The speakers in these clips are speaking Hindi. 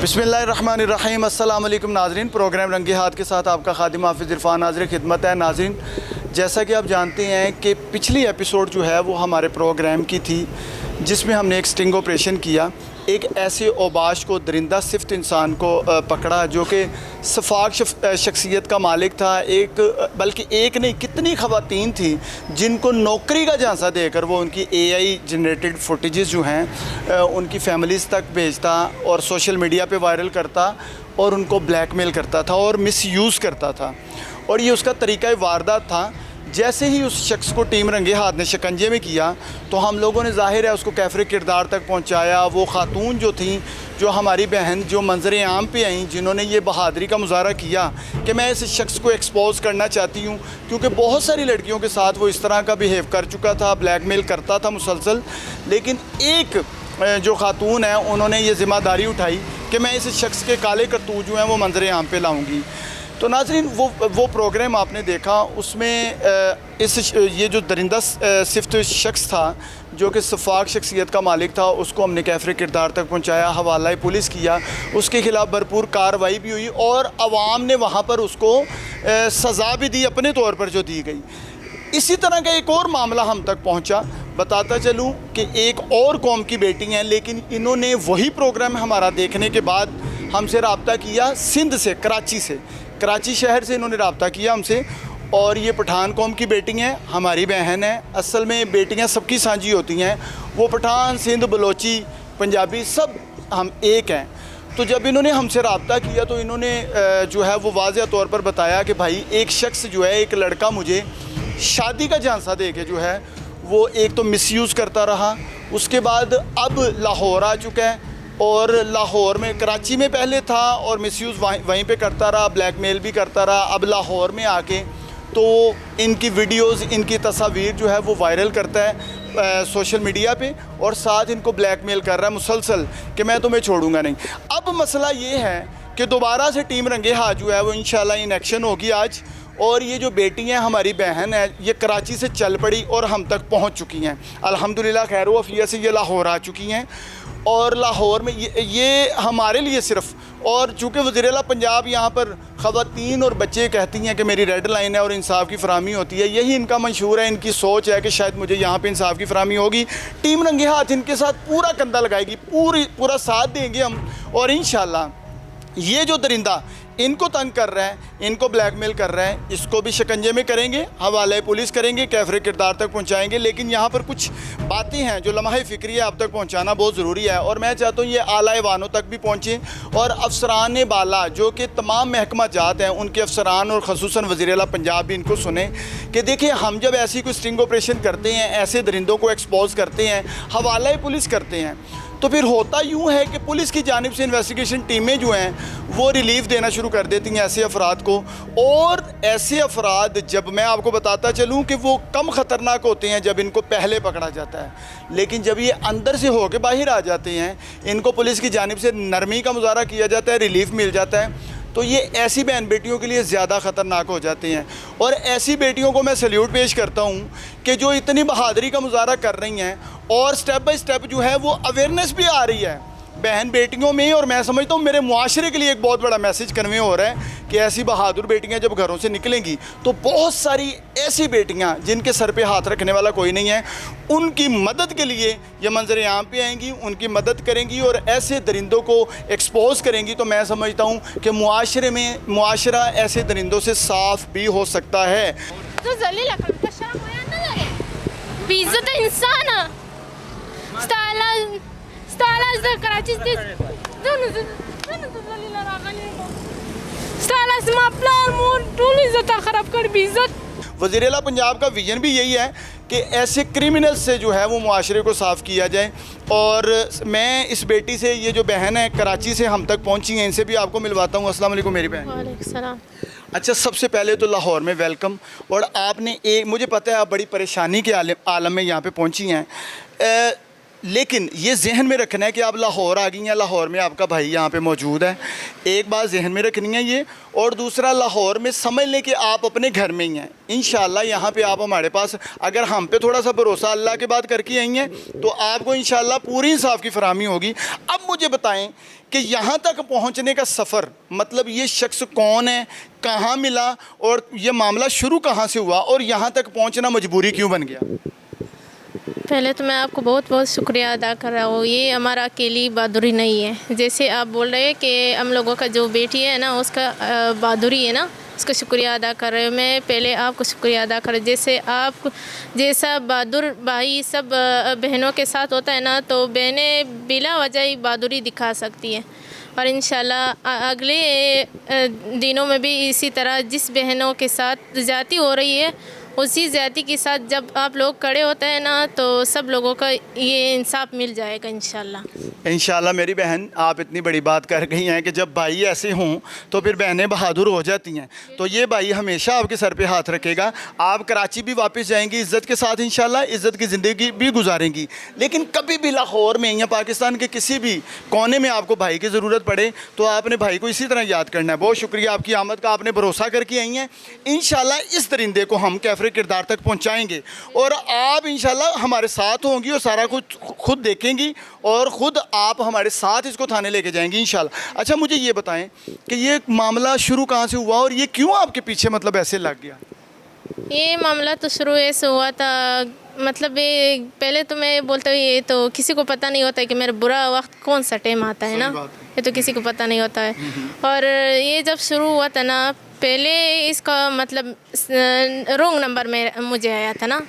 बिस्मिल्लाहिर्रहमानिर्रहीम। अस्सलाम वालेकुम नाज़रीन, प्रोग्राम रंगे हाथ के साथ आपका खादिम हाफिज़ इरफान नाज़िर खिदमत है। नाज़रीन, जैसा कि आप जानते हैं कि पिछली एपिसोड जो है वो हमारे प्रोग्राम की थी जिसमें हमने एक स्टिंग ऑपरेशन किया। एक ऐसे ओबाश को, दरिंदा सिफ्त इंसान को पकड़ा जो कि सफाक शख्सियत का मालिक था। बल्कि एक नहीं, कितनी ख़वातीन थी जिनको नौकरी का झांसा देकर वो उनकी AI जनरेटेड फुटेजेस जो हैं उनकी फैमिलीज़ तक भेजता और सोशल मीडिया पे वायरल करता और उनको ब्लैकमेल करता था और मिसयूज़ करता था। और ये उसका तरीक़ा वारदात था। जैसे ही उस शख्स को टीम रंगे हाथ ने शिकंजे में किया तो हम लोगों ने ज़ाहिर है उसको कैफरे किरदार तक पहुंचाया। वो खातून जो थी, जो हमारी बहन, जो मंजर आम पे आई, जिन्होंने ये बहादरी का मुजाहरा किया कि मैं इस शख्स को एक्सपोज करना चाहती हूँ, क्योंकि बहुत सारी लड़कियों के साथ वो इस तरह का बिहेव कर चुका था, ब्लैकमेल करता था मुसलसल। लेकिन एक जो खातून है उन्होंने ये ज़िम्मेदारी उठाई कि मैं इस शख्स के काले करतूत जो हैं वो मंजर आम पे लाऊँगी। तो नाज़रीन, वो प्रोग्राम आपने देखा, उसमें ये जो दरिंदा सिफ्त शख्स था जो कि सफाक शख्सियत का मालिक था, उसको हमने कैफरे किरदार तक पहुंचाया, हवाला पुलिस किया, उसके ख़िलाफ़ भरपूर कार्रवाई भी हुई और आवाम ने वहाँ पर उसको सज़ा भी दी अपने तौर पर जो दी गई। इसी तरह का एक और मामला हम तक पहुँचा। बताता चलूँ कि एक और कौम की बेटी हैं, लेकिन इन्होंने वही प्रोग्राम हमारा देखने के बाद हमसे रब्ता किया सिंध से, कराची शहर से इन्होंने रब्ता किया हमसे। और ये पठान कौम की बेटी हैं, हमारी बहन है। असल में बेटियां सबकी साझी होती हैं, वो पठान, सिंध, बलोची, पंजाबी सब हम एक हैं। तो जब इन्होंने हमसे रब्ता किया तो इन्होंने जो है वो वाज़ेह तौर पर बताया कि भाई एक शख्स जो है, एक लड़का मुझे शादी का झांसा दे के जो है वो एक तो मिसयूज़ करता रहा, उसके बाद अब लाहौर आ चुका है और लाहौर में, कराची में पहले था और मिसयूज़ वहीं पे करता रहा, ब्लैकमेल भी करता रहा। अब लाहौर में आके तो इनकी वीडियोस, इनकी तस्वीर जो है वो वायरल करता है सोशल मीडिया पे और साथ इनको ब्लैकमेल कर रहा है मुसलसल कि मैं तुम्हें छोड़ूंगा नहीं। अब मसला ये है कि दोबारा से टीम रंगे हाथ जो है वो इंशाल्लाह इन एक्शन होगी आज। और ये जो बेटी हैं, हमारी बहन है, ये कराची से चल पड़ी और हम तक पहुंच चुकी हैं अल्हम्दुलिल्लाह। खैर वफ़िया से ये लाहौर आ चुकी हैं और लाहौर में ये हमारे लिए सिर्फ़, और चूँकि वज़ीर-ए-आला पंजाब यहाँ पर ख़वातीन और बच्चे कहती हैं कि मेरी रेड लाइन है और इंसाफ की फराहमी होती है, यही इनका मंशूर है, इनकी सोच है कि शायद मुझे यहाँ पे इंसाफ की फराहमी होगी। टीम रंगे हाथ इनके साथ पूरा कंधा लगाएगी, पूरा साथ देंगे हम। और इंशाल्लाह ये जो दरिंदा इनको तंग कर रहा है, इनको ब्लैकमेल कर रहा है, इसको भी शिकंजे में करेंगे, हवाले पुलिस करेंगे, कैफरे किरदार तक पहुंचाएंगे। लेकिन यहाँ पर कुछ बातें हैं जो लम्हा फ़िक्री है, आप तक पहुंचाना बहुत ज़रूरी है। और मैं चाहता हूँ ये आला वानों तक भी पहुँचें और अफसरान बाला जो कि तमाम महकमा जात हैं उनके अफसरान और ख़ुसूसन वज़ीर-ए-आला पंजाब भी इनको सुने कि देखिए, हम जब ऐसी कोई स्टिंग ऑपरेशन करते हैं, ऐसे दरिंदों को एक्सपोज करते हैं, हवाला पुलिस करते हैं, तो फिर होता यूँ है कि पुलिस की जानिब से इन्वेस्टिगेशन टीमें जो हैं वो रिलीफ देना शुरू कर देती हैं ऐसे अफराद को। और ऐसे अफराद, जब मैं आपको बताता चलूँ कि वो कम ख़तरनाक होते हैं जब इनको पहले पकड़ा जाता है, लेकिन जब ये अंदर से होकर बाहर आ जाते हैं, इनको पुलिस की जानिब से नरमी का मुजाहरा किया जाता है, रिलीफ मिल जाता है, तो ये ऐसी बहन बेटियों के लिए ज़्यादा ख़तरनाक हो जाते हैं। और ऐसी बेटियों को मैं सल्यूट पेश करता हूँ कि जो इतनी बहादुरी का मुजाहरा कर रही हैं और स्टेप बाय स्टेप जो है वो अवेयरनेस भी आ रही है बहन बेटियों में। और मैं समझता हूँ मेरे मुआशरे के लिए एक बहुत बड़ा मैसेज कन्वे हो रहा है कि ऐसी बहादुर बेटियाँ जब घरों से निकलेंगी तो बहुत सारी ऐसी बेटियाँ जिनके सर पे हाथ रखने वाला कोई नहीं है, उनकी मदद के लिए ये मंजर आम पे आएंगी, उनकी मदद करेंगी और ऐसे दरिंदों को एक्सपोज करेंगी। तो मैं समझता हूँ कि मुआशरा ऐसे दरिंदों से साफ़ भी हो सकता है। तो बेइज्जत इंसान कराची वज़ीर-ए-आला पंजाब का विजन भी यही है कि ऐसे क्रिमिनल से जो है वो मुआशरे को साफ़ किया जाए। और मैं इस बेटी से, ये जो बहन है कराची से हम तक पहुंची हैं, इनसे भी आपको मिलवाता हूँ। अस्सलाम वालेकुम मेरी बहन। वालेकुम सलाम। अच्छा, सबसे पहले तो लाहौर में वेलकम। और आपने मुझे पता है आप बड़ी परेशानी के आलम में यहाँ पे पहुँची हैं, लेकिन ये जहन में रखना है कि आप लाहौर आ गई हैं, लाहौर में आपका भाई यहाँ पे मौजूद है, एक बात जहन में रखनी है ये। और दूसरा, लाहौर में समझ लें कि आप अपने घर में ही हैं। इंशाल्लाह यहाँ पे आप हमारे पास, अगर हम पे थोड़ा सा भरोसा अल्लाह के बाद करके आई हैं तो आपको इंशाल्लाह पूरी इंसाफ की फराहमी होगी। अब मुझे बताएं कि यहाँ तक पहुँचने का सफ़र, मतलब ये शख्स कौन है, कहाँ मिला और ये मामला शुरू कहाँ से हुआ और यहाँ तक पहुँचना मजबूरी क्यों बन गया? पहले तो मैं आपको बहुत बहुत शुक्रिया अदा कर रहा हूँ। ये हमारा अकेली बहादुरी नहीं है, जैसे आप बोल रहे हैं कि हम लोगों का जो बेटी है ना उसका बहादुरी है ना, उसका शुक्रिया अदा कर रहे हो। मैं पहले आपको शुक्रिया अदा कर, जैसे आप जैसा बहादुर भाई सब बहनों के साथ होता है ना, तो बहनें बिला वजह ही बहादुरी दिखा सकती है। और इंशाल्लाह अगले दिनों में भी इसी तरह जिस बहनों के साथ ज़्यादती हो रही है उसी ज़्यादती के साथ जब आप लोग खड़े होते हैं ना, तो सब लोगों का ये इंसाफ मिल जाएगा इंशाल्लाह। इंशाल्लाह मेरी बहन, आप इतनी बड़ी बात कर गई हैं कि जब भाई ऐसे हों तो फिर बहनें बहादुर हो जाती हैं। तो ये भाई हमेशा आपके सर पे हाथ रखेगा। आप कराची भी वापस जाएंगी इज़्ज़त के साथ, इंशाल्लाह इज़्ज़त की ज़िंदगी भी गुजारेंगी। लेकिन कभी भी लाहौर में या पाकिस्तान के किसी भी कोने में आपको भाई की ज़रूरत पड़े तो आपने भाई को इसी तरह याद करना है। बहुत शुक्रिया आपकी आमद का, आपने भरोसा करके आई हैं। इंशाल्लाह इस दरिंदे को हम कैफरे किरदार तक पहुँचाएँगे और आप इंशाल्लाह हमारे साथ होंगी और सारा कुछ खुद देखेंगी और ख़ुद आप हमारे साथ इसको थाने लेके जाएंगी इंशाल्लाह। अच्छा, मुझे ये बताएं कि ये मामला शुरू कहाँ से हुआ और ये क्यों आपके पीछे मतलब ऐसे लग गया? ये मामला तो शुरू ऐसे हुआ था, मतलब ये पहले तो मैं बोलता हूँ ये तो किसी को पता नहीं होता है कि मेरा बुरा वक्त कौन सा टाइम आता है ना, ये तो किसी को पता नहीं होता है। और ये जब शुरू हुआ था ना, पहले इसका मतलब रॉन्ग नंबर में मुझे आया था ना।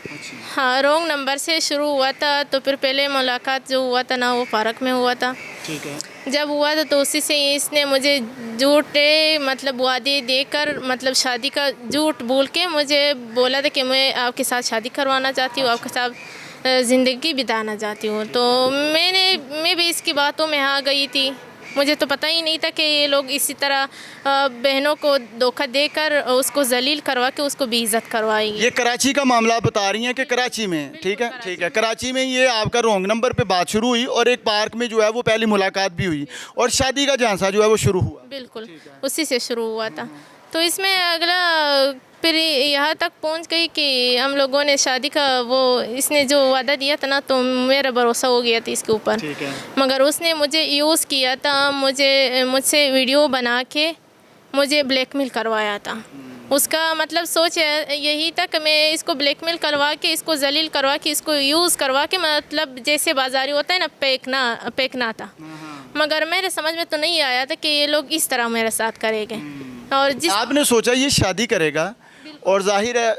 हाँ, रॉन्ग नंबर से शुरू हुआ था। तो फिर पहले मुलाकात जो हुआ था ना वो पार्क में हुआ था। ठीक है। जब हुआ था तो उसी से इसने मुझे झूठे मतलब वादे देकर, मतलब शादी का झूठ बोल के मुझे बोला था कि मैं आपके साथ शादी करवाना चाहती हूँ, आपके साथ ज़िंदगी बिताना चाहती हूँ। तो मैं भी इसकी बातों में आ गई थी। मुझे तो पता ही नहीं था कि ये लोग इसी तरह बहनों को धोखा देकर उसको जलील करवा के उसको बेइज्जत करवाएंगे। ये कराची का मामला आप बता रही हैं कि कराची में? ठीक है, ठीक है। कराची में ये आपका रॉन्ग नंबर पे बात शुरू हुई और एक पार्क में जो है वो पहली मुलाकात भी हुई और शादी का झांसा जो है वो शुरू हुआ। बिल्कुल, उसी से शुरू हुआ था। तो इसमें अगला फिर यहाँ तक पहुँच गई कि हम लोगों ने शादी का वो इसने जो वादा दिया था ना, तो मेरा भरोसा हो गया था इसके ऊपर। मगर उसने मुझे यूज़ किया था, मुझसे वीडियो बना के मुझे ब्लैकमेल करवाया था। उसका मतलब सोच यही था कि मैं इसको ब्लैकमेल करवा के, इसको जलील करवा के, इसको यूज़ करवा के, मतलब जैसे बाजारी होता है ना, पेकना था। मगर मेरे समझ में तो नहीं आया था कि ये लोग इस तरह मेरे साथ करेंगे। और जिस आपने सोचा ये शादी करेगा, और जाहिर है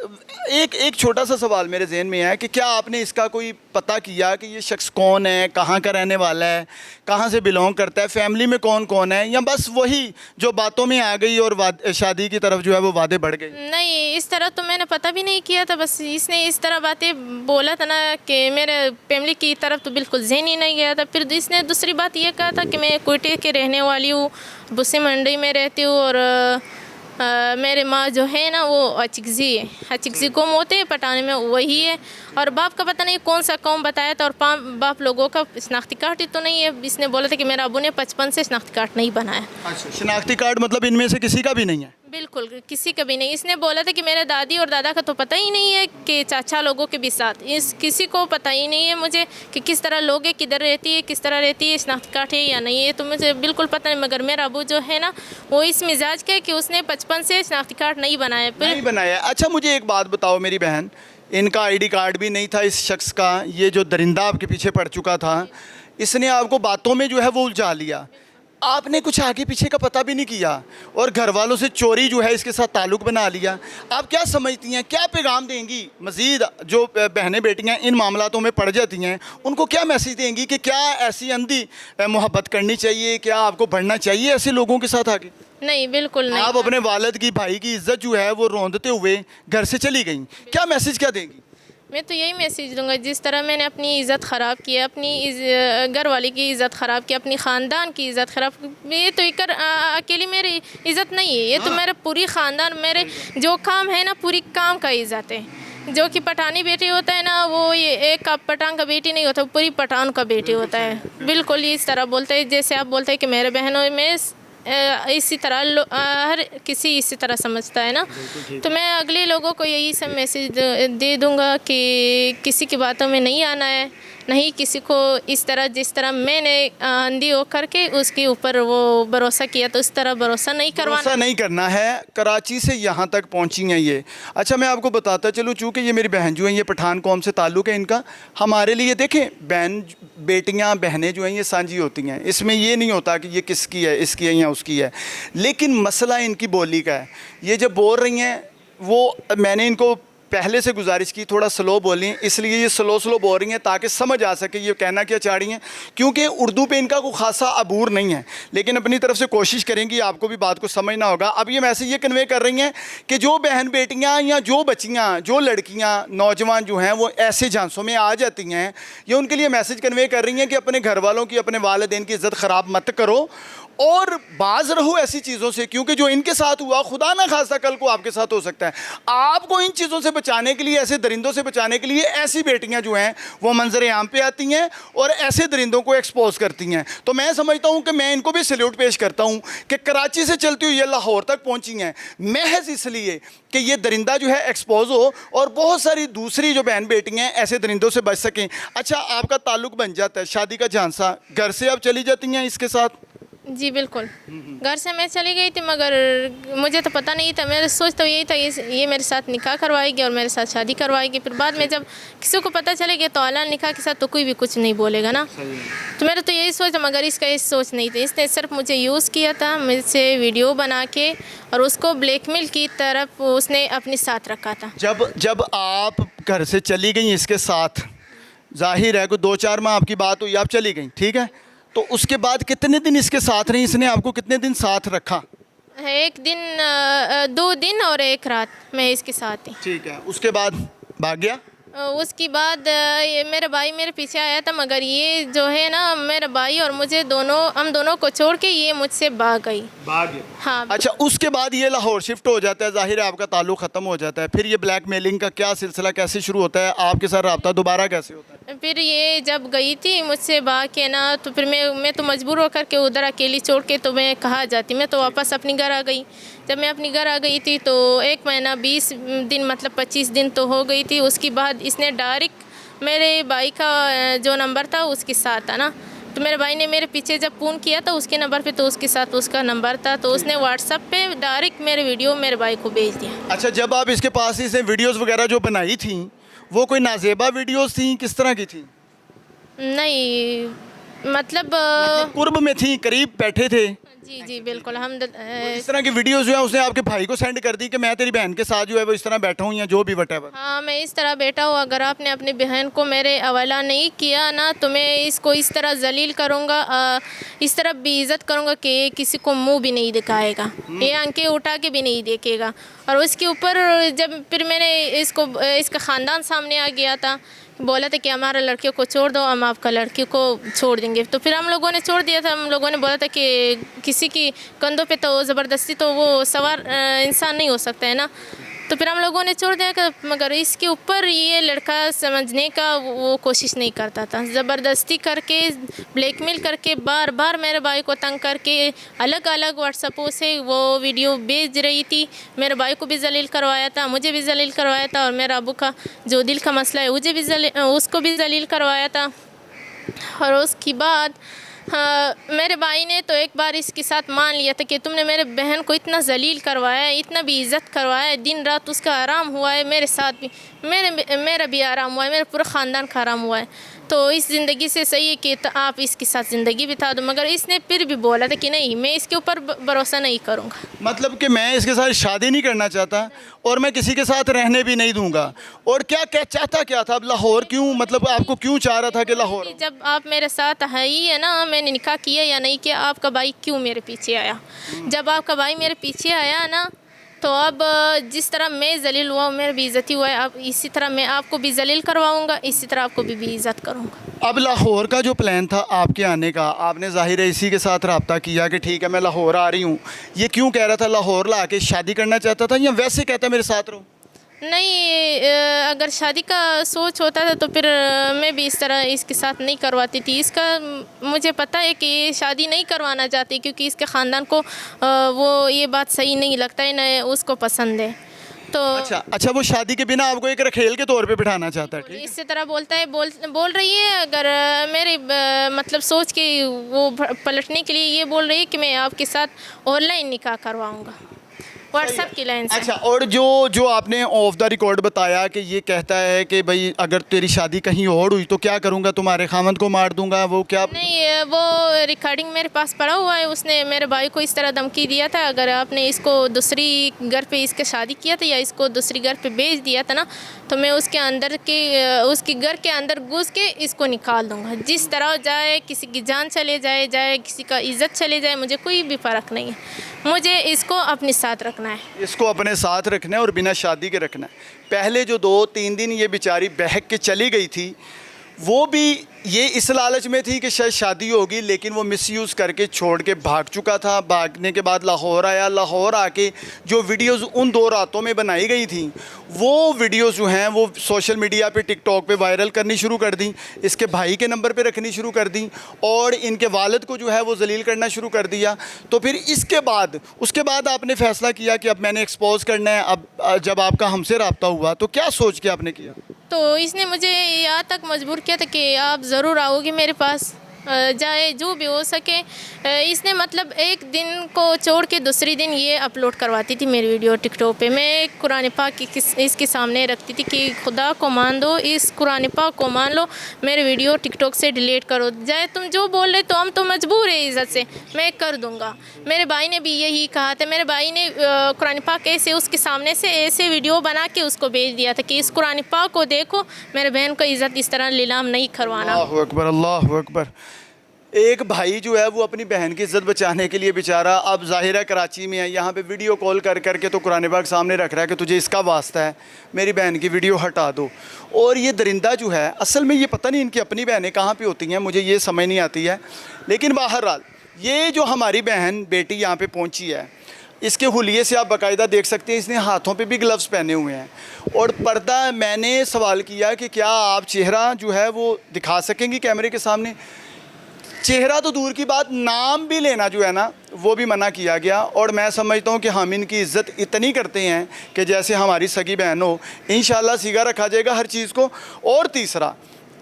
एक छोटा सा सवाल मेरे जहन में है कि क्या आपने इसका कोई पता किया कि ये शख्स कौन है, कहाँ का रहने वाला है, कहाँ से बिलोंग करता है, फैमिली में कौन कौन है, या बस वही जो बातों में आ गई और शादी की तरफ जो है वो वादे बढ़ गए? नहीं, इस तरह तो मैंने पता भी नहीं किया था। बस इसने इस तरह बातें बोला था ना कि मेरे फैमिली की तरफ तो बिल्कुल ज़हन ही नहीं गया था। फिर इसने दूसरी बात ये कहा था कि मैं कोयटे के रहने वाली हूँ, बुस्सी मंडी में रहती हूँ और मेरे माँ जो है ना वो अचिकजी है, अचिकजी कौम होते हैं पटाने में, वही है। और बाप का पता नहीं कौन सा कौम बताया था, और बाप लोगों का शनाख्ती कार्ड ही तो नहीं है। इसने बोला था कि मेरा अबू ने 55 से शनाख्ती कार्ड नहीं बनाया। अच्छा, शनाख्ती कार्ड मतलब इनमें से किसी का भी नहीं है? बिल्कुल किसी का भी नहीं। इसने बोला था कि मेरे दादी और दादा का तो पता ही नहीं है कि चाचा लोगों के भी साथ, इस किसी को पता ही नहीं है मुझे कि किस तरह लोग है, किधर रहती है, किस तरह रहती है, शनाख्ती कार्ड है या नहीं है, तो मुझे बिल्कुल पता नहीं। मगर मेरा अबू जो है ना वो इस मिजाज का है कि उसने 55 से शनाख्ती कार्ड नहीं बनाया। नहीं बनाया। अच्छा, मुझे एक बात बताओ मेरी बहन, इनका आईडी कार्ड भी नहीं था इस शख्स का, ये जो दरिंदा आपके पीछे पड़ चुका था, इसने आपको बातों में जो है वो उलझा लिया, आपने कुछ आगे पीछे का पता भी नहीं किया और घर वालों से चोरी जो है इसके साथ ताल्लुक़ बना लिया। आप क्या समझती हैं, क्या पैगाम देंगी मज़ीद जो बहनें बेटियां इन मामलातों में पड़ जाती हैं, उनको क्या मैसेज देंगी कि क्या ऐसी अंधी मोहब्बत करनी चाहिए, क्या आपको बढ़ना चाहिए ऐसे लोगों के साथ आगे? नहीं, बिल्कुल नहीं। आप अपने वालिद की, भाई की इज़्ज़त जो है वो रौंदते हुए घर से चली गई, क्या मैसेज क्या देंगी? मैं तो यही मैसेज दूंगा, जिस तरह मैंने अपनी इज़्ज़त ख़राब की, अपनी घर वाले की इज़्ज़त ख़राब की, अपनी ख़ानदान की इज़्ज़त ख़राब, ये तो एक अकेली मेरी इज़्ज़त नहीं है, ये तो मेरा पूरी ख़ानदान, मेरे जो काम है ना पूरी काम का इज़्ज़त है। जो कि पठानी बेटी होता है ना, वो ये एक पठान का बेटी नहीं होता, पूरी पठान का बेटी होता है। बिल्कुल इस तरह बोलते हैं जैसे आप बोलते हैं कि मेरे बहनों में इसी तरह हर किसी इसी तरह समझता है ना। तो मैं अगले लोगों को यही सब मैसेज दे दूंगा कि किसी की बातों में नहीं आना है, नहीं किसी को इस तरह जिस तरह मैंने अंधी हो करके उसके ऊपर वो भरोसा किया, तो इस तरह भरोसा नहीं करवाना। भरोसा नहीं करना है। कराची से यहाँ तक पहुँची हैं ये। अच्छा, मैं आपको बताता चलूँ, चूँकि ये मेरी बहन जो हैं, ये पठान कौम से ताल्लुक़ है इनका। हमारे लिए देखें, बहन बेटियाँ बहनें जो हैं ये सांझी होती हैं, इसमें ये नहीं होता कि ये किसकी है, इसकी है या उसकी है। लेकिन मसला इनकी बोली का है। ये जब बोल रही हैं, वो मैंने इनको पहले से गुजारिश की थोड़ा स्लो बोलें, इसलिए ये स्लो बोल रही हैं ताकि समझ आ सके ये कहना क्या चाह रही हैं, क्योंकि उर्दू पे इनका कोई खासा अबूर नहीं है, लेकिन अपनी तरफ से कोशिश करेंगी, आपको भी बात को समझना होगा। अब ये मैसेज ये कन्वे कर रही हैं कि जो बहन बेटियां या जो बच्चियां, जो लड़कियां, नौजवान जो हैं वो ऐसे झांसों में आ जाती हैं, ये उनके लिए मैसेज कन्वे कर रही हैं कि अपने घर वालों की, अपने वालिदैन की इज़्ज़त ख़राब मत करो और बाज रहो ऐसी चीज़ों से, क्योंकि जो इनके साथ हुआ खुदा ना खास्ता कल को आपके साथ हो सकता है। आपको इन चीज़ों से बचाने के लिए, ऐसे दरिंदों से बचाने के लिए ऐसी बेटियां जो हैं वो मंजर आम पे आती हैं और ऐसे दरिंदों को एक्सपोज करती हैं। तो मैं समझता हूं कि मैं इनको भी सैल्यूट पेश करता हूं कि कराची से चलती हुई ये लाहौर तक पहुंची हैं महज इसलिए कि ये दरिंदा जो है एक्सपोज हो और बहुत सारी दूसरी जो बहन बेटियां हैं ऐसे दरिंदों से बच सकें। अच्छा, आपका ताल्लुक़ बन जाता है, शादी का झांसा, घर से आप चली जाती हैं इसके साथ? जी बिल्कुल, घर से मैं चली गई थी, मगर मुझे तो पता नहीं था। मेरा सोच तो यही था ये मेरे साथ निकाह करवाएगी और मेरे साथ शादी करवाएगी। फिर बाद में जब किसी को पता चलेगा तो आला निकाह के साथ तो कोई भी कुछ नहीं बोलेगा ना। तो मेरा तो यही सोच था, मगर इसका ये सोच नहीं थी। इसने सिर्फ मुझे यूज़ किया था, मुझसे वीडियो बना के, और उसको ब्लैकमेल की तरफ उसने अपने साथ रखा था। जब आप घर से चली गई इसके साथ, जाहिर है कोई 2-4 माह आपकी बात हुई, आप चली गई, ठीक है, तो उसके बाद कितने दिन इसके साथ रही? इसने आपको कितने दिन साथ रखा? 1 दिन 2 दिन और 1 रात मैं इसके साथ थी। ठीक है, उसके बाद भाग गया? उसके बाद ये मेरा भाई मेरे पीछे आया था, मगर ये जो है ना, मेरा भाई और मुझे हम दोनों को छोड़ के ये मुझसे भाग गई। भाग गया? हाँ। अच्छा, उसके बाद ये लाहौर शिफ्ट हो जाता है, जाहिर है आपका ताल्लुक़ ख़त्म हो जाता है। फिर ये ब्लैकमेलिंग का क्या सिलसिला कैसे शुरू होता है? आपके साथ रब्ता दोबारा कैसे होता है? फिर ये जब गई थी मुझसे भाग के ना, तो फिर मैं तो मजबूर होकर के उधर अकेली छोड़ के तो मैं कहाँ जाती, मैं तो वापस अपनी घर आ गई। जब मैं अपनी घर आ गई थी तो 1 महीना 20 दिन मतलब 25 दिन तो हो गई थी। उसके बाद इसने डायरेक्ट मेरे भाई का जो नंबर था उसके साथ था ना, तो मेरे भाई ने मेरे पीछे जब फ़ोन किया था उसके नंबर पे, तो उसके साथ उसका नंबर था, तो उसने व्हाट्सएप पे डायरेक्ट मेरे वीडियो मेरे भाई को भेज दिया। अच्छा, जब आप इसके पास इसने वीडियोस वगैरह जो बनाई थी वो कोई नाजेबा वीडियोस थी, किस तरह की थी? नहीं मतलब कुर्ब में थी, करीब बैठे थे? जी बिल्कुल। हम इस तरह की वीडियोस जो है उसने आपके भाई को सेंड कर दी कि मैं तेरी बहन के साथ जो है वो इस तरह बैठा हूँ या जो भी वटेवर? हाँ, मैं इस तरह बैठा हूँ, अगर आपने अपनी बहन को मेरे हवाला नहीं किया ना तो मैं इसको इस तरह जलील करूँगा, इस तरह बेइज्जत करूँगा कि किसी को मुंह भी नहीं दिखाएगा, ये आंखें उठा के भी नहीं देखेगा। और उसके ऊपर जब फिर मैंने इसका ख़ानदान सामने आ गया था, बोला था कि हमारा लड़कियों को छोड़ दो, हम आपका लड़की को छोड़ देंगे। तो फिर हम लोगों ने छोड़ दिया था। हम लोगों ने बोला था कि किसी की कंधों पे तो ज़बरदस्ती तो वो सवार इंसान नहीं हो सकता है ना, तो फिर हम लोगों ने छोड़ दिया। मगर इसके ऊपर ये लड़का समझने का वो कोशिश नहीं करता था, ज़बरदस्ती करके ब्लैकमेल करके बार बार मेरे भाई को तंग करके अलग अलग व्हाट्सएपों से वो वीडियो भेज रही थी। मेरे भाई को भी जलील करवाया था, मुझे भी जलील करवाया था, और मेरा अबू का जो दिल का मसला है उसको भी जलील करवाया था। और उसके बाद मेरे भाई ने तो एक बार इसके साथ मान लिया था कि तुमने मेरे बहन को इतना जलील करवाया है, इतना भी इज़्ज़त करवाया है, दिन रात उसका आराम हुआ है, मेरे साथ भी मेरा भी आराम हुआ है, मेरे पूरे ख़ानदान का आराम हुआ है, तो इस ज़िंदगी से सही है कि आप इसके साथ ज़िंदगी बिता दो। मगर इसने फिर भी बोला था कि नहीं, मैं इसके ऊपर भरोसा नहीं करूँगा। मतलब कि मैं इसके साथ शादी नहीं करना चाहता और मैं किसी के साथ रहने भी नहीं दूंगा। और क्या चाहता क्या था? अब लाहौर क्यों, मतलब आपको क्यों चाह रहा था कि लाहौर? जब आप मेरे साथ है ही है ना, मैंने निकाह किया या नहीं किया, आपका भाई क्यों मेरे पीछे आया? जब आपका भाई मेरे पीछे आया ना, तो अब जिस तरह मैं जलील हुआ, मेरी बेइज्जती हुआ है, अब इसी तरह मैं आपको भी जलील करवाऊंगा, इसी तरह आपको भी बेइज्जत करूंगा। अब लाहौर का जो प्लान था आपके आने का, आपने जाहिर है इसी के साथ रब्ता किया कि ठीक है मैं लाहौर आ रही हूँ। ये क्यों कह रहा था? लाहौर ला के शादी करना चाहता था या वैसे कहता मेरे साथ रहो? नहीं, अगर शादी का सोच होता था तो फिर मैं भी इस तरह इसके साथ नहीं करवाती थी। इसका मुझे पता है कि ये शादी नहीं करवाना चाहती, क्योंकि इसके ख़ानदान को वो ये बात सही नहीं लगता है, न उसको पसंद है। तो अच्छा, वो शादी के बिना आपको एक रखेल के तौर पे बिठाना चाहता है, ठीक है? इसी तरह बोलता है, बोल रही है, अगर मेरी मतलब सोच के वो पलटने के लिए ये बोल रही है कि मैं आपके साथ ऑनलाइन निकाह करवाऊंगा, व्हाट्सएप की लाइन से। अच्छा, और जो आपने ऑफ द रिकॉर्ड बताया कि ये कहता है कि भाई अगर तेरी शादी कहीं और हुई तो क्या करूँगा, तुम्हारे खामद को मार दूंगा, वो क्या? नहीं, वो रिकॉर्डिंग मेरे पास पड़ा हुआ है। उसने मेरे भाई को इस तरह धमकी दिया था, अगर आपने इसको दूसरी घर पे इसके शादी किया था या इसको दूसरी घर पे भेज दिया था ना, तो मैं उसके घर के अंदर घुस के इसको निकाल दूंगा। जिस तरह जाए, किसी की जान चले जाए किसी का इज्जत चले जाए, मुझे कोई भी फ़र्क नहीं है। मुझे इसको अपने साथ रखना है, इसको अपने साथ रखना है और बिना शादी के रखना है। पहले जो 2-3 दिन ये बेचारी बहक के चली गई थी, वो भी ये इस लालच में थी कि शायद शादी होगी, लेकिन वो मिसयूज़ करके छोड़ के भाग चुका था। भागने के बाद लाहौर आया, लाहौर आके जो वीडियोस उन 2 रातों में बनाई गई थी, वो वीडियोस जो हैं वो सोशल मीडिया पे, टिकटॉक पे वायरल करनी शुरू कर दी, इसके भाई के नंबर पे रखनी शुरू कर दी और इनके वालिद को जो है वो जलील करना शुरू कर दिया। तो फिर उसके बाद आपने फ़ैसला किया कि अब मैंने एक्सपोज करना है। अब जब आपका हमसे रब्ता हुआ तो क्या सोच के आपने किया? तो इसने मुझे यहाँ तक मजबूर किया था कि आप ज़रूर आओगे मेरे पास, जाए जो भी हो सके। इसने मतलब एक दिन को छोड़ के दूसरी दिन ये अपलोड करवाती थी मेरी वीडियो टिकटॉक पे। मैं कुरान पाक इसके सामने रखती थी कि खुदा को मान दो, इस कुरान पाक को मान लो, मेरे वीडियो टिकटॉक से डिलीट करो, जाए तुम जो बोल रहे तो हम तो मजबूर है इज़्ज़त से, मैं कर दूँगा। मेरे भाई ने भी यही कहा था। मेरे भाई ने कुरान पाक ऐसे उसके सामने से ऐसे वीडियो बना के उसको भेज दिया था कि इस कुरान पाक को देखो, मेरे बहन को इज़्ज़त इस तरह नीलाम नहीं करवाना। अल्लाहु अकबर, अल्लाहु अकबर। एक भाई जो है वो अपनी बहन की इज़्ज़त बचाने के लिए बेचारा अब ज़ाहिर है कराची में है, यहाँ पे वीडियो कॉल कर करके तो कुरान पाक सामने रख रहा है कि तुझे इसका वास्ता है, मेरी बहन की वीडियो हटा दो। और ये दरिंदा जो है, असल में ये पता नहीं इनकी अपनी बहनें कहाँ पे होती हैं, मुझे ये समझ नहीं आती है। लेकिन बहरहाल ये जो हमारी बहन बेटी यहाँ पर पहुँची है, इसके हुलिये से आप बाकायदा देख सकते हैं, इसने हाथों पे भी ग्लव्स पहने हुए हैं और पर्दा। मैंने सवाल किया कि क्या आप चेहरा जो है वो दिखा सकेंगी कैमरे के सामने? चेहरा तो दूर की बात, नाम भी लेना जो है ना वो भी मना किया गया। और मैं समझता हूँ कि हम इनकी इज़्ज़त इतनी करते हैं कि जैसे हमारी सगी बहन हो। इंशाल्लाह सीगा रखा जाएगा हर चीज़ को। और तीसरा,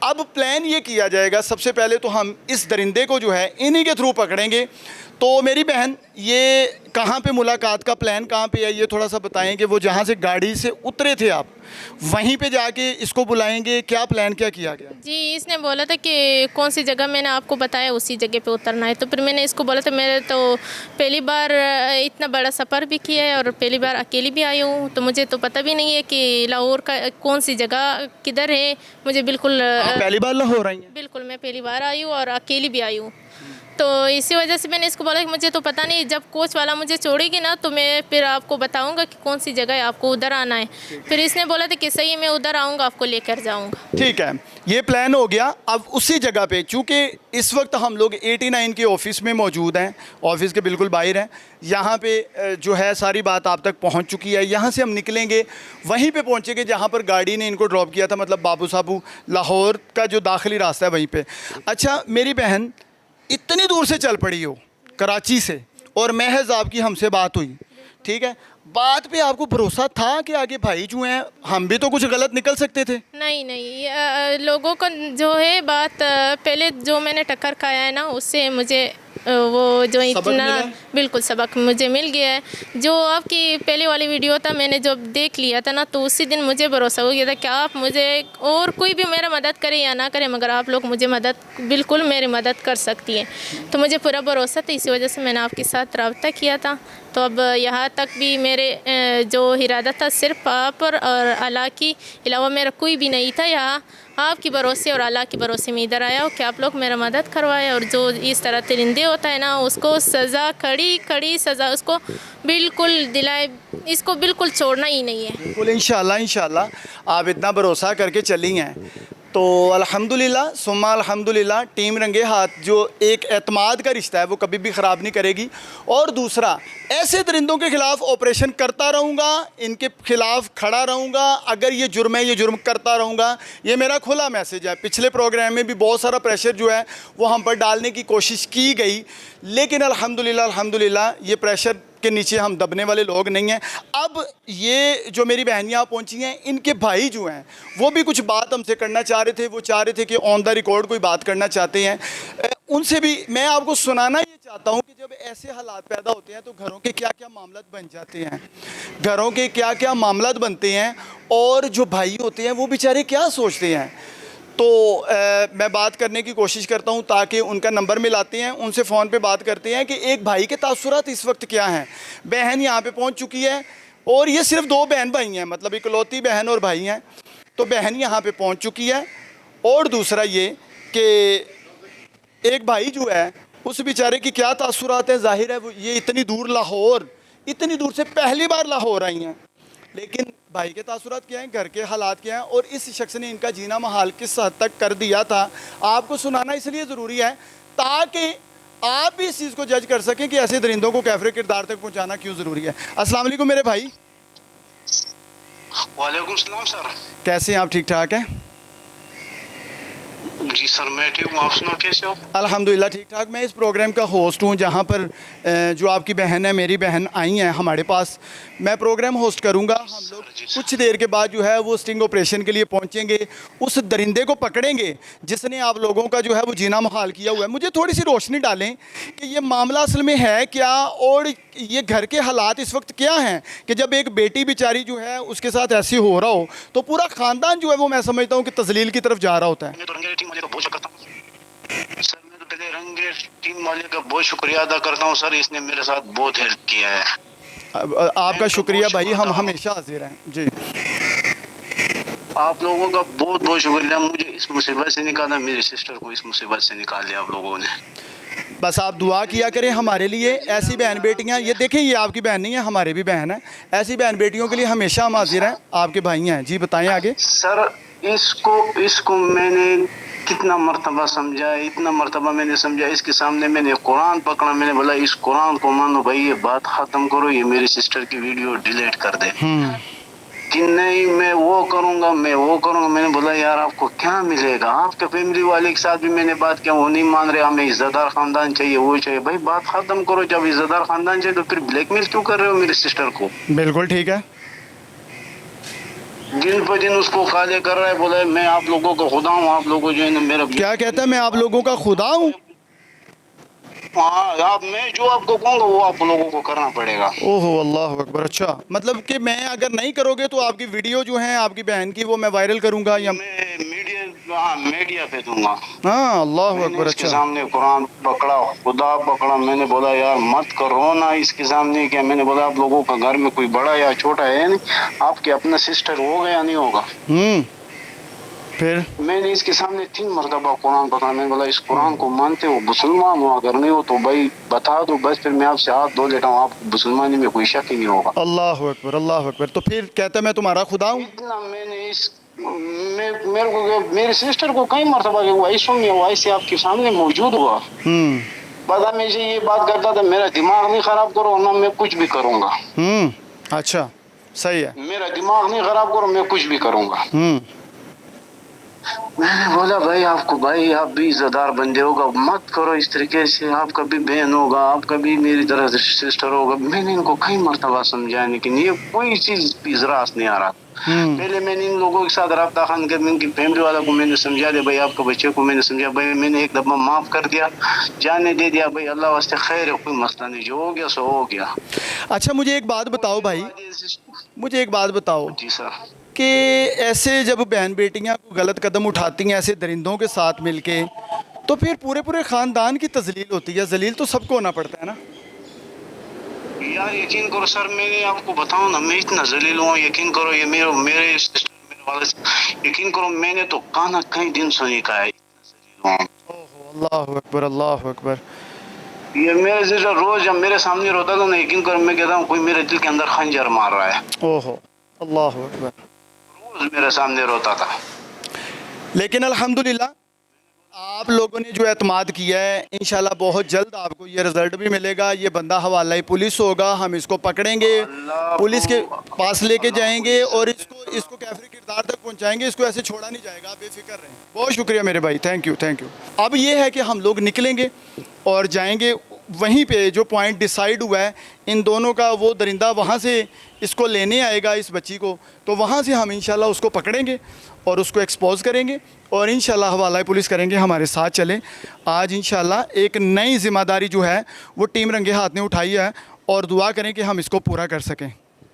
अब प्लान ये किया जाएगा, सबसे पहले तो हम इस दरिंदे को जो है इन्हीं के थ्रू पकड़ेंगे। तो मेरी बहन, ये कहाँ पे मुलाकात का प्लान कहाँ पे है, ये थोड़ा सा बताएं कि वो जहाँ से गाड़ी से उतरे थे आप वहीं पे जाके इसको बुलाएंगे, क्या प्लान क्या किया गया? जी, इसने बोला था कि कौन सी जगह मैंने आपको बताया उसी जगह पे उतरना है। तो फिर मैंने इसको बोला था, मेरे तो पहली बार इतना बड़ा सफ़र भी किया है और पहली बार अकेली भी आई हूँ, तो मुझे तो पता भी नहीं है कि लाहौर का कौन सी जगह किधर है। मुझे बिल्कुल पहली बार लाहौर आई हैं? बिल्कुल, मैं पहली बार आई हूँ और अकेली भी आई हूँ। तो इसी वजह से मैंने इसको बोला कि मुझे तो पता नहीं, जब कोच वाला मुझे छोड़ेगी ना तो मैं फिर आपको बताऊंगा कि कौन सी जगह है, आपको उधर आना है। फिर इसने बोला था कि सही, मैं उधर आऊँगा, आपको लेकर जाऊँगा। ठीक है, ये प्लान हो गया। अब उसी जगह पे, चूँकि इस वक्त हम लोग 89 के ऑफिस में मौजूद हैं, ऑफिस के बिल्कुल बाहर हैं, यहाँ पे जो है सारी बात आप तक पहुँच चुकी है। यहाँ से हम निकलेंगे, वहीं पे पहुँचेंगे जहाँ पर गाड़ी ने इनको ड्रॉप किया था, मतलब बाबू साबू लाहौर का जो दाखिली रास्ता है वहीं पर। अच्छा मेरी बहन, इतनी दूर से चल पड़ी हो कराची से और महज आपकी हमसे बात हुई, ठीक है, बात पे आपको भरोसा था कि आगे भाई जो हैं हम भी तो कुछ गलत निकल सकते थे? नहीं, लोगों को जो है बात, पहले जो मैंने टक्कर खाया है ना, उससे मुझे वो जो इतना बिल्कुल सबक मुझे मिल गया है। जो आपकी पहले वाली वीडियो था, मैंने जब देख लिया था ना, तो उसी दिन मुझे भरोसा हो गया था कि आप मुझे, और कोई भी मेरा मदद करे या ना करे, मगर आप लोग मुझे बिल्कुल मेरी मदद कर सकती है। तो मुझे पूरा भरोसा था, इसी वजह से मैंने आपके साथ रब्ता किया था। तो अब यहाँ तक भी मेरे जो इरादा था सिर्फ आप और अल्लाह के अलावा मेरा कोई भी नहीं था। यहाँ आपके भरोसे और अल्लाह के भरोसे में इधर आया हो कि आप लोग मेरा मदद करवाए, और जो इस तरह तिरिंदे होता है ना, उसको सज़ा, कड़ी सज़ा उसको बिल्कुल दिलाए, इसको बिल्कुल छोड़ना ही नहीं है। बिल्कुल, इंशाल्लाह आप इतना भरोसा करके चली हैं तो अल्हम्दुलिल्लाह सुम्मा अल्हम्दुलिल्लाह। टीम रंगे हाथ जो एक एतमाद का रिश्ता है वो कभी भी ख़राब नहीं करेगी। और दूसरा, ऐसे दरिंदों के ख़िलाफ़ ऑपरेशन करता रहूँगा, इनके ख़िलाफ़ खड़ा रहूँगा। अगर ये जुर्म है, ये जुर्म करता रहूँगा, ये मेरा खुला मैसेज है। पिछले प्रोग्राम में भी बहुत सारा प्रेशर जो है वो हम पर डालने की कोशिश की गई, लेकिन अल्हम्दुलिल्लाह ये प्रेशर के नीचे हम दबने वाले लोग नहीं हैं। अब ये जो मेरी बहन यहाँ पहुँची हैं, इनके भाई जो हैं वो भी कुछ बात हमसे करना चाह रहे थे। वो चाह रहे थे कि ऑन द रिकॉर्ड कोई बात करना चाहते हैं। उनसे भी मैं आपको सुनाना ये चाहता हूँ कि जब ऐसे हालात पैदा होते हैं तो घरों के क्या क्या मामलात बन जाते हैं, घरों के क्या क्या मामलात बनते हैं, और जो भाई होते हैं वो बेचारे क्या सोचते हैं। तो मैं बात करने की कोशिश करता हूं ताकि उनका नंबर मिलाते हैं, उनसे फ़ोन पे बात करते हैं कि एक भाई के तासुरात इस वक्त क्या हैं। बहन यहाँ पे पहुँच चुकी है और ये सिर्फ 2 बहन भाई हैं, मतलब इकलौती बहन और भाई हैं। तो बहन यहाँ पे पहुँच चुकी है। और दूसरा ये कि एक भाई जो है उस बेचारे की क्या तासुरात हैं। ज़ाहिर है वो ये इतनी दूर लाहौर, इतनी दूर से पहली बार लाहौर आई हैं, लेकिन भाई के तासुरात क्या हैं, घर के हालात क्या हैं, और इस शख्स ने इनका जीना महाल किस हद तक कर दिया था। आपको सुनाना इसलिए ज़रूरी है ताकि आप भी इस चीज़ को जज कर सकें कि ऐसे दरिंदों को कैफरे किरदार तक पहुंचाना क्यों ज़रूरी है। अस्सलाम वालेकुम मेरे भाई। वालेकुम सलाम सर। कैसे हैं आप? ठीक ठाक हैं? जी सर मैं ठीक हूँ, आप सुनाओ कैसे हो? अल्हम्दुलिल्लाह ठीक ठाक। मैं इस प्रोग्राम का होस्ट हूँ जहाँ पर जो आपकी बहन है, मेरी बहन आई हैं हमारे पास। मैं प्रोग्राम होस्ट करूँगा। हम लोग कुछ देर के बाद जो है वो स्टिंग ऑपरेशन के लिए पहुँचेंगे, उस दरिंदे को पकड़ेंगे जिसने आप लोगों का जो है वो जीना मुहाल किया हुआ है। मुझे थोड़ी सी रोशनी डालें कि ये मामला असल में है क्या, और ये घर के हालात इस वक्त क्या हैं कि जब एक बेटी बेचारी जो है उसके साथ ऐसे हो रहा हो तो पूरा ख़ानदान जो है वो मैं समझता हूँ कि तजलील की तरफ जा रहा होता है। मैं तो रंगे टीम वाले का बहुत शुक्र करता हूँ सर। मैं तो पहले रंगे टीम वाले का बहुत शुक्रिया अदा करता हूँ सर, इसने मेरे साथ बहुत हेल्प किया है। आपका शुक्रिया भाई, हम हमेशा हाजिर हैं जी। आप लोगों का बहुत बहुत शुक्रिया, मुझे इस मुसीबत से निकाला, मेरी सिस्टर को इस मुसीबत से निकाल लिया आप लोगों ने। बस आप दुआ किया करें हमारे लिए। ऐसी बहन बेटियां, ये देखें ये आपकी बहन नहीं है, हमारे भी बहन है। ऐसी बहन बेटियों के लिए हमेशा हम हाजिर हैं, आपके भाई हैं जी। बताएं आगे। सर इसको मैंने कितना मर्तबा समझा, इतना मर्तबा मैंने समझा। इसके सामने मैंने कुरान पकड़ा, मैंने बोला इस कुरान को मानो भाई, ये बात ख़त्म करो, ये मेरी सिस्टर की वीडियो डिलीट कर दे। कि नहीं मैं वो करूँगा, मैं वो करूँगा। मैंने बोला यार आपको क्या मिलेगा, आपके फैमिली वाले के साथ भी मैंने बात किया, वो नहीं मान रहे, हमें इज्जतदार ख़ानदान चाहिए, वो चाहिए। भाई बात ख़त्म करो, जब इज्जतदार ख़ानदान चाहिए तो फिर ब्लैकमेल क्यों कर रहे हो मेरी सिस्टर को? बिल्कुल ठीक है। दिन पर दिन उसको काले कर रहा है, बोला है मैं आप लोगों का खुदा हूँ, आप लोगों जो है ना मेरा। क्या कहता है? मैं आप लोगों का खुदा हूँ? हाँ आप, मैं जो आपको कहूँगा वो आप लोगों को करना पड़ेगा। ओहो अल्लाह अकबर। अच्छा, मतलब कि मैं अगर नहीं करोगे तो आपकी वीडियो जो है आपकी बहन की वो मैं वायरल करूँगा या मैं मीडिया पे दूंगा। हाँ अल्लाह अकबर। इसके अच्छा, सामने कुरान पकड़ा, खुदा पकड़ा। मैंने बोला यार मत करो ना इसके सामने। क्या मैंने बोला आप लोगों का घर में कोई बड़ा या छोटा है नहीं, आपके अपना सिस्टर होगा या नहीं होगा? फिर मैंने इसके सामने 3 मरतबा कुरान पकड़ा। मैंने बोला इस कुरान को मानते हो, मुसलमान हो, अगर नहीं हो तो भाई बता दो, बस फिर मैं आपसे हाथ धो लेता हूँ, आपको मुसलमानी में कोई शक ही नहीं होगा। अल्लाह अकबर अल्लाह अकबर। तो फिर कहता मैं तुम्हारा खुदा हूँ। इतना मैंने मेरे को मेरी सिस्टर को कई मरतबा हुआ ऐसा में हुआ, ऐसे आपके सामने मौजूद हुआ। पता मुझे ये बात करता था, मेरा दिमाग नहीं खराब करो वरना मैं कुछ भी करूँगा। अच्छा सही है। मेरा दिमाग नहीं खराब करो, मैं कुछ भी करूँगा। मैंने बोला भाई आपको, भाई आप भी इज्जतदार बंदे होगा, मत करो इस तरीके से, आपका भी बहन होगा, आपका भी मेरी तरह सिस्टर होगा। मैंने इनको कई मरतबा समझाया लेकिन ये कोई चीज इजरास नहीं आ रहा। पहले मैंने इन लोगों के साथ रब्ता खान कर, इनकी फैमिली वालों को मैंने समझा दिया, भाई आपके बच्चे को मैंने समझा, भाई मैंने एक दफा माफ कर दिया, जाने दे दिया, भाई अल्लाह वास्ते खैर है, कोई मसला नहीं, जो हो गया सो हो गया। अच्छा मुझे एक बात बताओ भाई, मुझे एक बात बताओ जी सर, कि ऐसे जब बहन बेटियां को गलत कदम उठाती हैं ऐसे दरिंदों के साथ मिलके, तो फिर पूरे ख़ानदान की तजलील होती है। जलील तो सबको होना पड़ता है ना यार। यकीन करो सर, मैंने आपको बताऊं ना, मैं इतना जलील हूँ, यकीन करो। ये मेरे सिस्टर, मेरे वाले से यकीन करो, मैंने तो काना कई दिन सुनी का है, इतना जलील हूँ। अल्लाह अकबर अल्लाह अकबर। ये मेरे सिस्टर रोज जब मेरे सामने रोता था ना, यकीन करो मैं कहता हूँ कोई मेरे दिल के अंदर खंजर मार रहा है। ओहो अल्लाह अकबर। रोज मेरे सामने रोता था। लेकिन अल्हम्दुलिल्लाह आप लोगों ने जो एतमाद किया है, इंशाल्लाह बहुत जल्द आपको ये रिज़ल्ट भी मिलेगा। ये बंदा हवाला पुलिस होगा, हम इसको पकड़ेंगे, पुलिस के पास लेके जाएंगे और इसको कैफरे किरदार तक पहुंचाएंगे। इसको ऐसे छोड़ा नहीं जाएगा, आप बेफिक्र रहें। बहुत शुक्रिया मेरे भाई, थैंक यू थैंक यू। अब ये है कि हम लोग निकलेंगे और जाएंगे वहीं पे जो पॉइंट डिसाइड हुआ है इन दोनों का, वो दरिंदा वहाँ से इसको लेने आएगा, इस बच्ची को, तो वहाँ से हम इंशाल्लाह उसको पकड़ेंगे और उसको एक्सपोज करेंगे और इंशाल्लाह हवाला पुलिस करेंगे। हमारे साथ चलें। आज इंशाल्लाह एक नई ज़िम्मेदारी जो है वो टीम रंगे हाथ ने उठाई है और दुआ करें कि हम इसको पूरा कर सकें।